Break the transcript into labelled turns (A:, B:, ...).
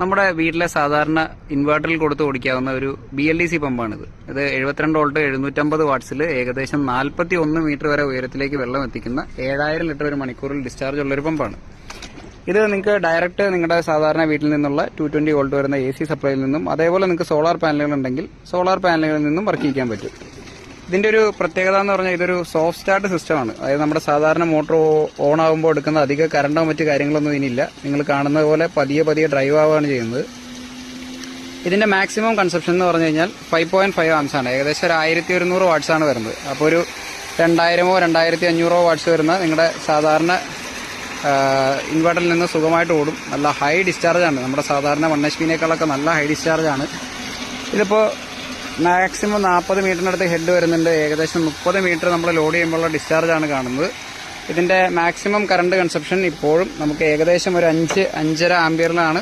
A: നമ്മുടെ വീട്ടിലെ സാധാരണ ഇൻവെർട്ടറിൽ കൊടുത്ത് ഓടിക്കാവുന്ന ഒരു BLDC പമ്പാണിത്. ഇത് 72 വോൾട്ട് 750 വാട്ട്സിൽ ഏകദേശം 41 മീറ്റർ വരെ ഉയരത്തിലേക്ക് വെള്ളം എത്തിക്കുന്ന 7000 ലിറ്റർ ഒരു മണിക്കൂറിൽ ഡിസ്ചാർജ് ഉള്ള ഒരു പമ്പാണ്. ഇത് നിങ്ങൾക്ക് ഡയറക്റ്റ് നിങ്ങളുടെ സാധാരണ വീട്ടിൽ നിന്നുള്ള 220 വോൾട്ട് വരുന്ന AC സപ്ലൈയിൽ നിന്നും അതേപോലെ നിങ്ങൾക്ക് സോളാർ പാനലുകൾ ഉണ്ടെങ്കിൽ സോളാർ പാനലുകളിൽ നിന്നും വർക്ക് ചെയ്യിക്കാൻ പറ്റും. ഇതിന്റെ ഒരു പ്രത്യേകത എന്ന് പറഞ്ഞാൽ ഇതൊരു സോഫ്റ്റ് സ്റ്റാർട്ട് സിസ്റ്റമാണ്. അതായത് നമ്മുടെ സാധാരണ മോട്ടോർ ഓൺ ആകുമ്പോൾ എടുക്കുന്ന അധിക കറണ്ടോ മറ്റു കാര്യങ്ങളൊന്നും ഇതിനില്ല. നിങ്ങൾ കാണുന്നത് പോലെ പതിയെ ഡ്രൈവ് ആവുകയാണ് ചെയ്യുന്നത്. ഇതിന്റെ മാക്സിമം കൺസപ്ഷൻ എന്ന് പറഞ്ഞു കഴിഞ്ഞാൽ 5.5 ആംസ് ആണ്. ഏകദേശം ഒരു 1100 വാട്ട്സ് ആണ് വരുന്നത്. അപ്പോൾ ഒരു 2000 2500 വാട്ട്സ് വരുന്ന നിങ്ങളുടെ സാധാരണ ഇൻവെർട്ടറിൽ നിന്ന് സുഖമായിട്ട് ഓടും. നല്ല ഹൈ ഡിസ്ചാർജ് ആണ്. നമ്മുടെ സാധാരണ 1 HP-നേക്കാളൊക്കെ നല്ല ഹൈ ഡിസ്ചാർജ് ആണ്. ഇതിപ്പോൾ മാക്സിമം 40 മീറ്ററിനടുത്ത് ഹെഡ് വരുന്നുണ്ട്. ഏകദേശം 30 മീറ്റർ നമ്മൾ ലോഡ് ചെയ്യുമ്പോഴുള്ള ഡിസ്ചാർജ് ആണ് കാണുന്നത്. ഇതിന്റെ മാക്സിമം കറണ്ട് കൺസപ്ഷൻ ഇപ്പോഴും നമുക്ക് ഏകദേശം ഒരു 5-5.5 ആംപിയറിലാണ്